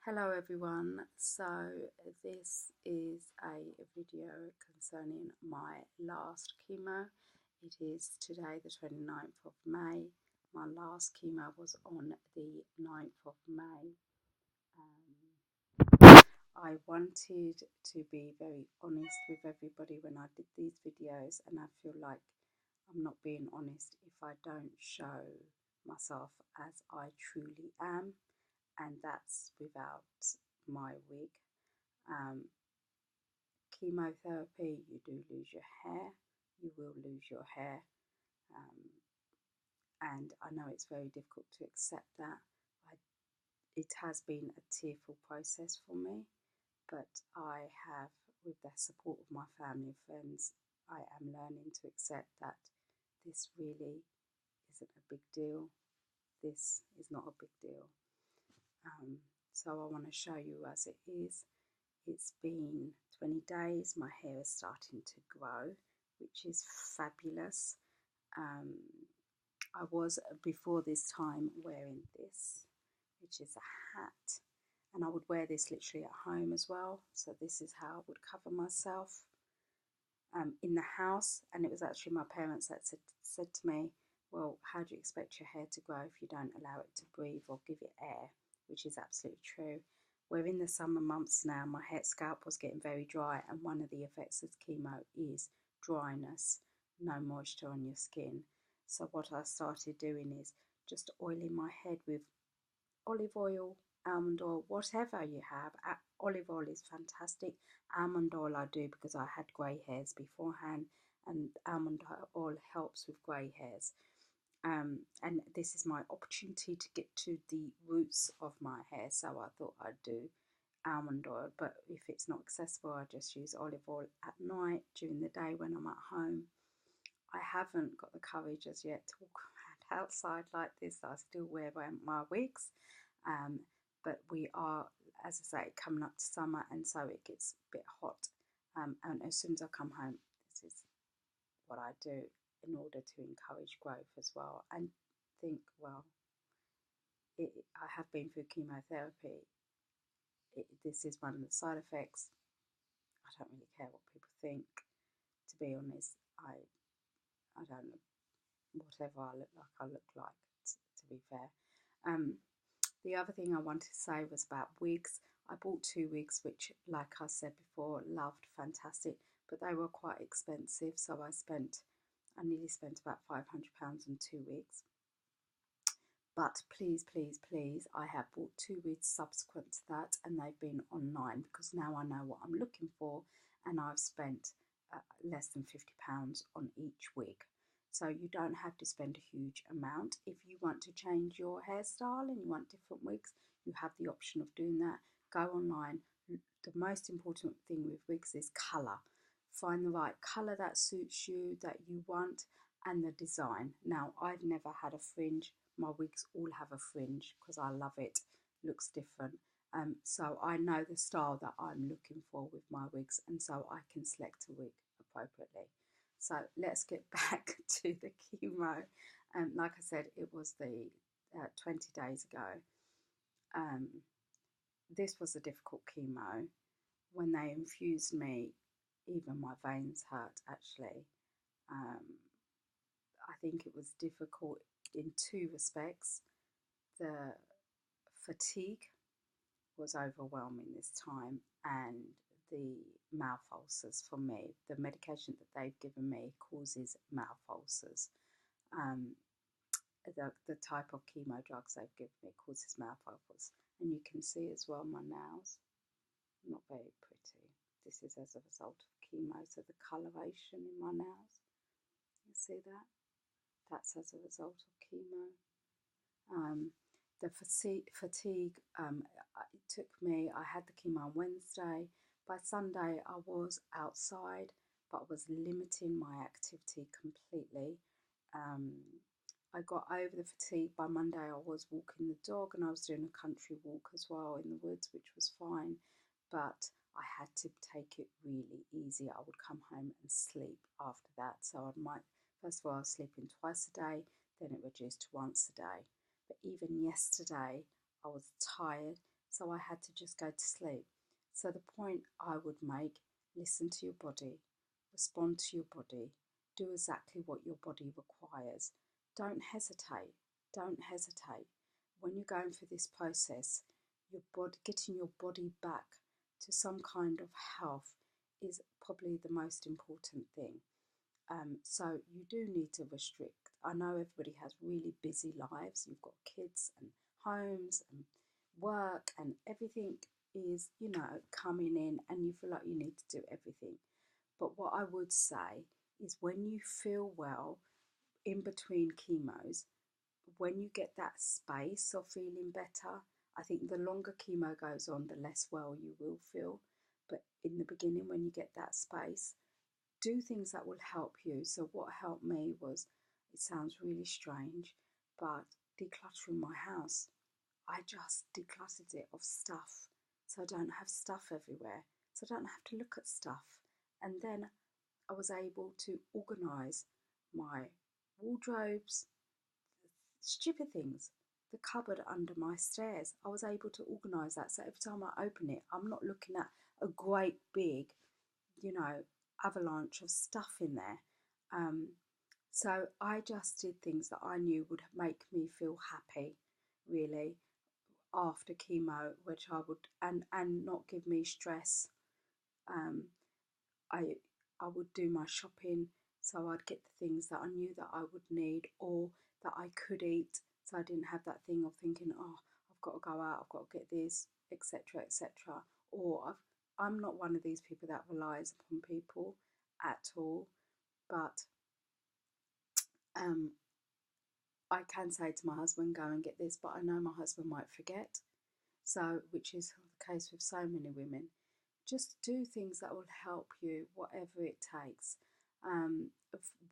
Hello everyone, so this is a video concerning my last chemo. It is today the 29th of May. My last chemo was on the 9th of May. I wanted to be very honest with everybody when I did these videos, and I feel like I'm not being honest if I don't show myself as I truly am, and that's without my wig. Chemotherapy, you do lose your hair, you will lose your hair, um, and I know it's very difficult to accept that. It has been a tearful process for me, but I have, with the support of my family and friends, I am learning to accept that this really isn't a big deal. This is not a big deal. So I want to show you as it is. It's been 20 days, my hair is starting to grow, which is fabulous. I was before this time wearing this, which is a hat, and I would wear this literally at home as well. So this is how I would cover myself in the house, and it was actually my parents that said to me, well, how do you expect your hair to grow if you don't allow it to breathe or give it air, which is absolutely true. We're in the summer months now, my scalp was getting very dry, and one of the effects of chemo is dryness, no moisture on your skin. So what I started doing is just oiling my head with olive oil, almond oil, whatever you have. Olive oil is fantastic. Almond oil I do because I had grey hairs beforehand, and almond oil helps with grey hairs. And this is my opportunity to get to the roots of my hair, so I thought I'd do almond oil, but if it's not accessible I just use olive oil at night during the day when I'm at home. I haven't got the courage as yet to walk around outside like this. I still wear my wigs, but we are, as I say, coming up to summer, and so it gets a bit hot, and as soon as I come home, this is what I do in order to encourage growth as well, and think, well, I have been through chemotherapy. This is one of the side effects. I don't really care what people think. To be honest, I don't know, whatever I look like, to be fair. The other thing I wanted to say was about wigs. I bought 2 wigs, which, like I said before, loved, fantastic, but they were quite expensive, so I nearly spent about £500 on 2 wigs. But please, please, please, I have bought 2 wigs subsequent to that, and they've been online because now I know what I'm looking for, and I've spent less than £50 on each wig. So you don't have to spend a huge amount. If you want to change your hairstyle and you want different wigs, you have the option of doing that. Go online. The most important thing with wigs is colour. Find the right colour that suits you, that you want, and the design. Now, I've never had a fringe. My wigs all have a fringe because I love it. Looks different. So I know the style that I'm looking for with my wigs, and so I can select a wig appropriately. So let's get back to the chemo. Like I said, it was the 20 days ago. This was a difficult chemo. When they infused me, even my veins hurt actually. I think it was difficult in 2 respects. The fatigue was overwhelming this time, and the mouth ulcers for me. The medication that they've given me causes mouth ulcers. The type of chemo drugs they've given me causes mouth ulcers, and you can see as well my nails, not very pretty. This is as a result of chemo, so the coloration in my nails, you see that? That's as a result of chemo. The fatigue, it took me, I had the chemo on Wednesday. By Sunday I was outside, but I was limiting my activity completely. I got over the fatigue. By Monday I was walking the dog, and I was doing a country walk as well in the woods, which was fine, but I had to take it really easy. I would come home and sleep after that. So I might, first of all, I was sleeping twice a day, then it reduced to once a day. But even yesterday I was tired, so I had to just go to sleep. So the point I would make, listen to your body, respond to your body, do exactly what your body requires. Don't hesitate. Don't hesitate. When you're going through this process, your body, getting your body back to some kind of health is probably the most important thing. So you do need to restrict. I know everybody has really busy lives. You've got kids and homes and work, and everything is, coming in, and you feel like you need to do everything. But what I would say is when you feel well in between chemos, when you get that space of feeling better, I think the longer chemo goes on, the less well you will feel. But in the beginning, when you get that space, do things that will help you. So what helped me was, it sounds really strange, but decluttering my house. I just decluttered it of stuff, so I don't have stuff everywhere, so I don't have to look at stuff. And then I was able to organise my wardrobes, stupid things, the cupboard under my stairs. I was able to organise that, so every time I open it, I'm not looking at a great big, you know, avalanche of stuff in there. So I just did things that I knew would make me feel happy, really, after chemo, which I would, and not give me stress. Um, I I would do my shopping, so I'd get the things that I knew that I would need or that I could eat, so I didn't have that thing of thinking, oh, I've got to go out, I've got to get this, etc., etc. Or I'm not one of these people that relies upon people at all, but um, I can say to my husband, go and get this, but I know my husband might forget. So, which is the case with so many women. Just do things that will help you, whatever it takes.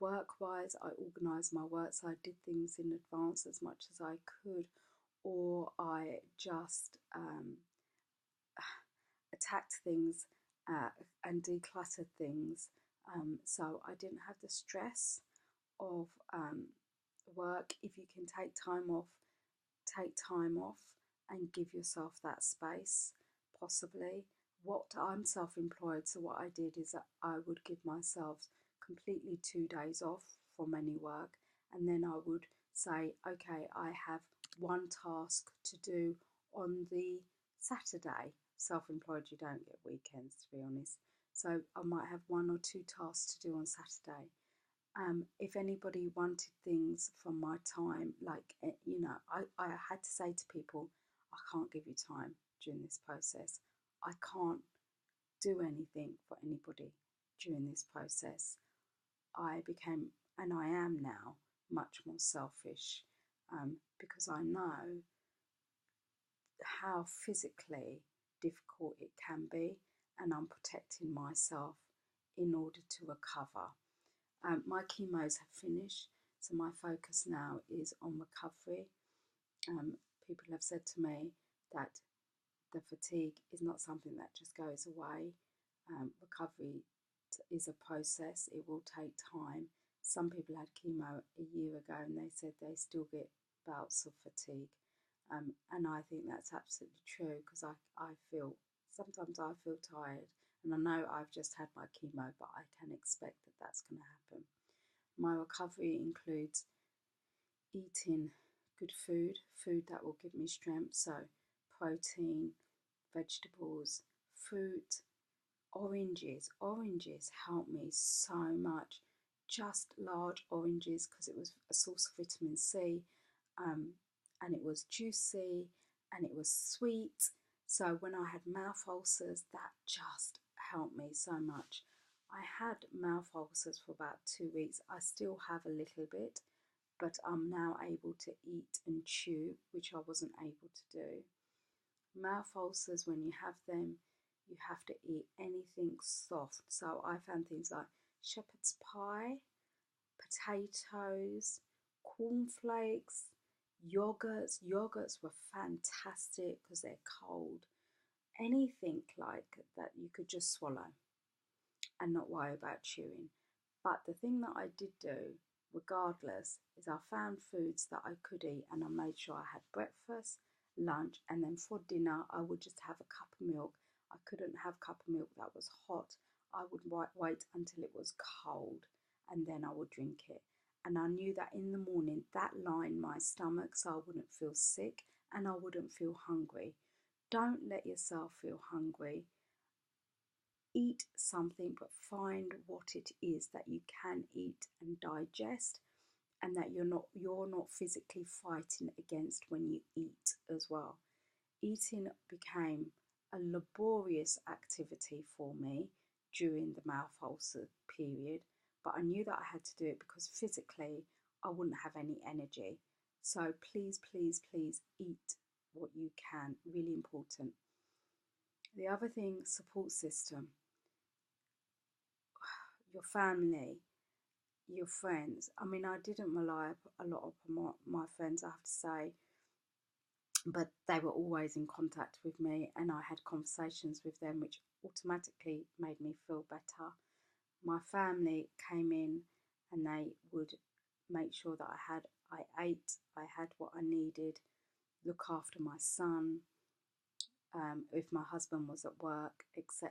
Work-wise, I organised my work, so I did things in advance as much as I could, or I just attacked things and decluttered things. So I didn't have the stress of work. If you can take time off and give yourself that space, possibly. What I'm self-employed, so what I did is that I would give myself completely 2 days off from any work, and then I would say, okay, I have one task to do on the Saturday. Self-employed, you don't get weekends, to be honest. So I might have 1 or 2 tasks to do on Saturday. If anybody wanted things from my time, like, I had to say to people, I can't give you time during this process. I can't do anything for anybody during this process. I became, and I am now, much more selfish, because I know how physically difficult it can be, and I'm protecting myself in order to recover. My chemos have finished, so my focus now is on recovery. People have said to me that the fatigue is not something that just goes away. Recovery is a process, it will take time. Some people had chemo a year ago and they said they still get bouts of fatigue. And I think that's absolutely true, because sometimes I feel tired, and I know I've just had my chemo, but I can expect that that's going to happen. My recovery includes eating good food that will give me strength, so protein, vegetables, fruit, oranges. Oranges help me so much. Just large oranges, because it was a source of vitamin C, and it was juicy and it was sweet. So when I had mouth ulcers, that just helped me so much. I had mouth ulcers for about 2 weeks. I still have a little bit, but I'm now able to eat and chew, which I wasn't able to do. Mouth ulcers, when you have them, you have to eat anything soft. So I found things like shepherd's pie, potatoes, cornflakes, yogurts. Yogurts were fantastic because they're cold. Anything like that you could just swallow and not worry about chewing. But the thing that I did do, regardless, is I found foods that I could eat, and I made sure I had breakfast lunch, and then for dinner I would just have a cup of milk. I couldn't have a cup of milk that was hot. I would wait until it was cold and then I would drink it. And I knew that in the morning that lined my stomach so I wouldn't feel sick and I wouldn't feel hungry. Don't let yourself feel hungry. Eat something, but find what it is that you can eat and digest, and that you're not physically fighting against when you eat as well. Eating became a laborious activity for me during the mouth ulcer period, but I knew that I had to do it because physically I wouldn't have any energy. So please, please, please eat what you can. Really important. The other thing, support system. Your family, your friends. I mean, I didn't rely a lot upon my friends, I have to say, but they were always in contact with me and I had conversations with them, which automatically made me feel better. My family came in and they would make sure that I ate, I had what I needed, look after my son, if my husband was at work, etc.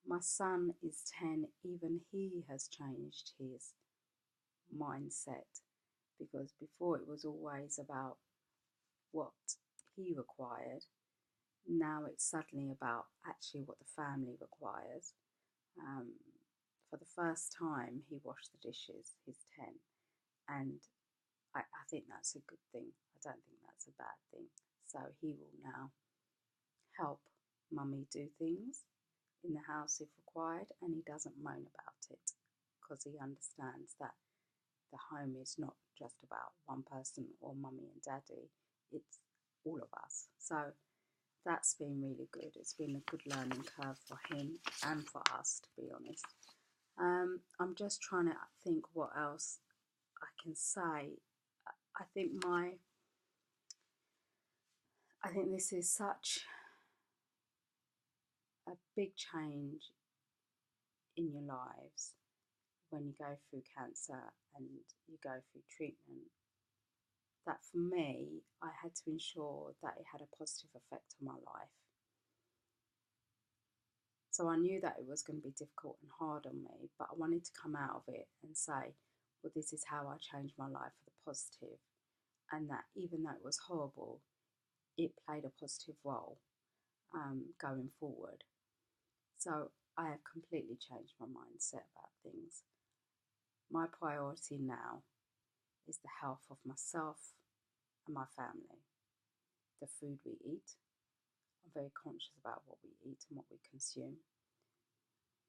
My son is 10, even he has changed his mindset, because before it was always about what he required. Now it's suddenly about actually what the family requires. Um, for the first time, he washed the dishes. He's 10, and I think that's a good thing. I don't think that's a bad thing. So he will now help mummy do things in the house if required, and he doesn't moan about it because he understands that the home is not just about one person or mummy and daddy, it's all of us. So that's been really good. It's been a good learning curve for him and for us, to be honest. I'm just trying to think what else I can say. I think this is such a big change in your lives when you go through cancer and you go through treatment, that for me, I had to ensure that it had a positive effect on my life. So I knew that it was going to be difficult and hard on me, but I wanted to come out of it and say, well, this is how I changed my life for the positive, and that even though it was horrible, it played a positive role going forward. So I have completely changed my mindset about things. My priority now is the health of myself and my family, the food we eat. I'm very conscious about what we eat and what we consume.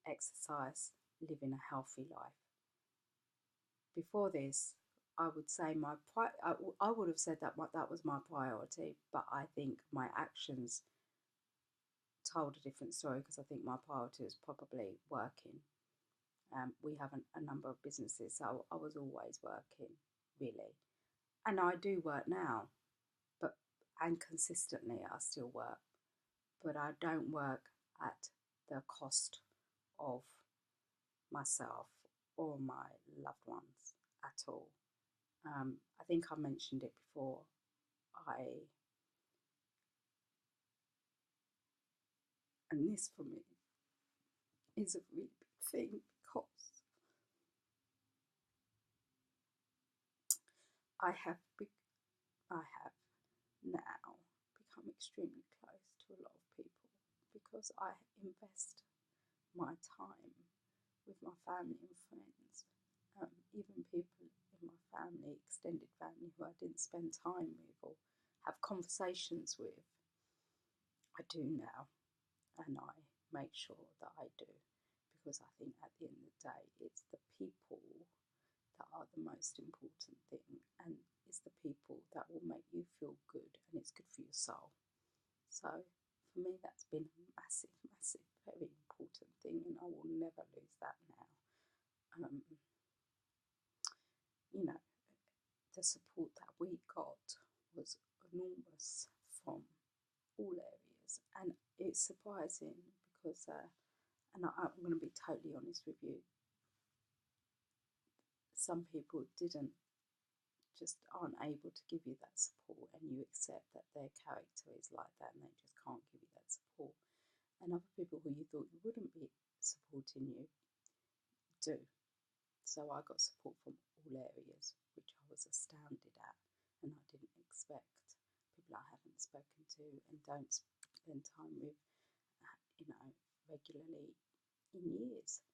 Exercise, living a healthy life. Before this, I would say I would have said that that was my priority, but I think my actions told a different story, because I think my priority was probably working. We have a number of businesses, so I was always working, really. And I do work now, and consistently I still work, but I don't work at the cost of myself or my loved ones at all. I think I mentioned it before. And this for me is a really big thing, because I have now become extremely close to a lot of people, because I invest my time with my family and friends. Even people in my family, extended family, who I didn't spend time with or have conversations with, I do now, and I make sure that I do, because I think at the end of the day, it's the people that are the most important thing, and it's the people that will make you feel good, and it's good for your soul. So for me, that's been a massive, massive, very important thing, and I will never lose that now. You know, the support that we got was enormous from all areas, and it's surprising because, and I'm going to be totally honest with you, some people didn't just aren't able to give you that support, and you accept that their character is like that and they just can't give you that support. And other people who you thought you wouldn't be supporting you do. So I got support from all areas, which I was astounded at, and I didn't expect. People I haven't spoken to and don't spend time with, regularly in years,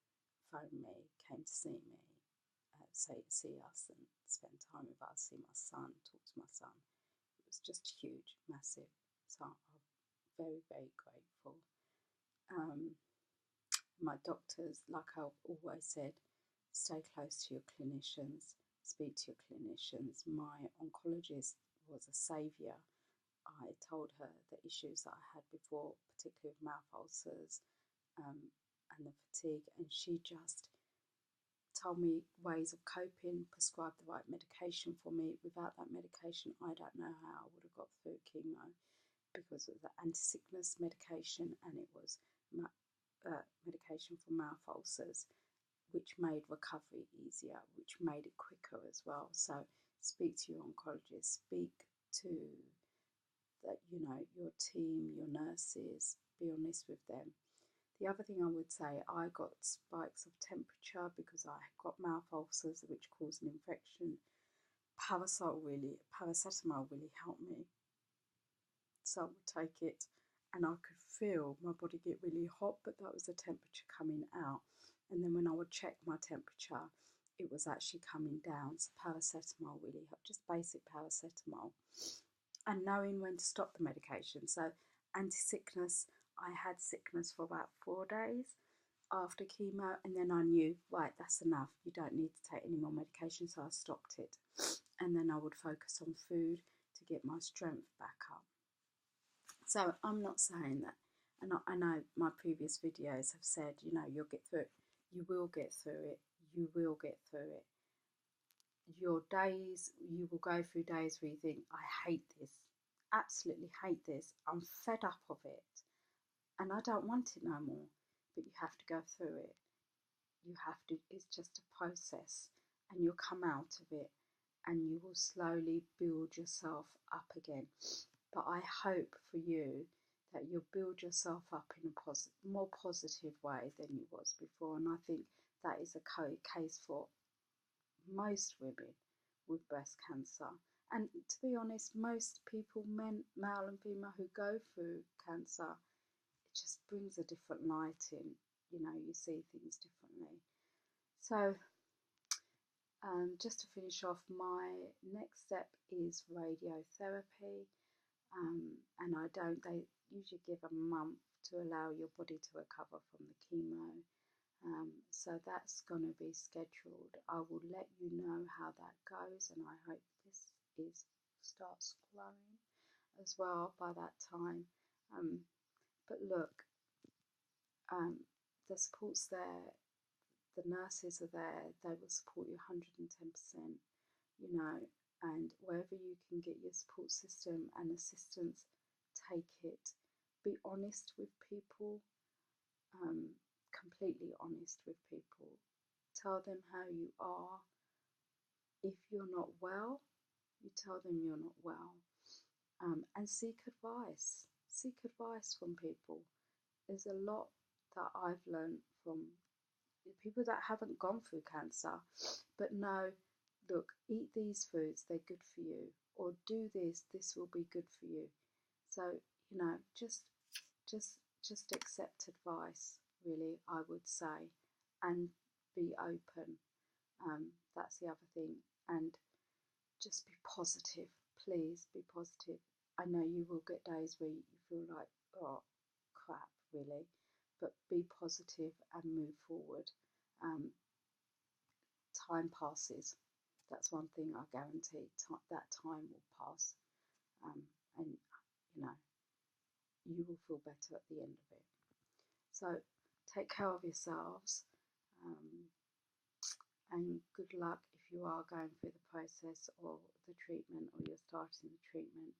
phone me, came to see me, see us and spend time with us, see my son, talk to my son. It was just huge, massive. So I'm very, very grateful. My doctors, like I've always said, stay close to your clinicians, speak to your clinicians. My oncologist was a saviour. I told her the issues that I had before, particularly with mouth ulcers and the fatigue, and she just told me ways of coping, prescribed the right medication for me. Without that medication, I don't know how I would have got through chemo, because it was the anti-sickness medication and it was medication for mouth ulcers, which made recovery easier, which made it quicker as well. So speak to your oncologist, speak to your team, your nurses, be honest with them. The other thing I would say, I got spikes of temperature because I got mouth ulcers which caused an infection. Paracetamol really helped me. So I would take it and I could feel my body get really hot, but that was the temperature coming out. And then when I would check my temperature, it was actually coming down. So paracetamol really helped, just basic paracetamol. And knowing when to stop the medication. So anti-sickness, I had sickness for about 4 days after chemo, and then I knew, right, that's enough. You don't need to take any more medication, so I stopped it. And then I would focus on food to get my strength back up. So I'm not saying that, and I know my previous videos have said, you'll get through it. You will get through it. You will get through it. Your days, you will go through days where you think, I hate this, absolutely hate this. I'm fed up of it and I don't want it no more. But you have to go through it. You have to, it's just a process, and you'll come out of it and you will slowly build yourself up again. But I hope for you that you'll build yourself up in a more positive way than you was before. And I think that is a case for most women with breast cancer. And to be honest, most people, male and female, who go through cancer, it just brings a different light in. You see things differently. So just to finish off, my next step is radiotherapy. And they usually give a month to allow your body to recover from the chemo. So that's going to be scheduled. I will let you know how that goes, and I hope this starts growing as well by that time. But look, the support's there, the nurses are there, they will support you 110%, and wherever you can get your support system and assistance, take it. Be honest with people, completely honest with people. Tell them how you are. If you're not well, you tell them you're not well. And seek advice. Seek advice from people. There's a lot that I've learned from people that haven't gone through cancer, but know, look, eat these foods, they're good for you, or do this will be good for you. So, just accept advice, really, I would say, and be open. That's the other thing. And just be positive, please be positive. I know you will get days where you feel like, oh, crap, really, but be positive and move forward. Time passes. That's one thing I guarantee. That time will pass, and you will feel better at the end of it. So take care of yourselves, and good luck if you are going through the process or the treatment, or you're starting the treatment.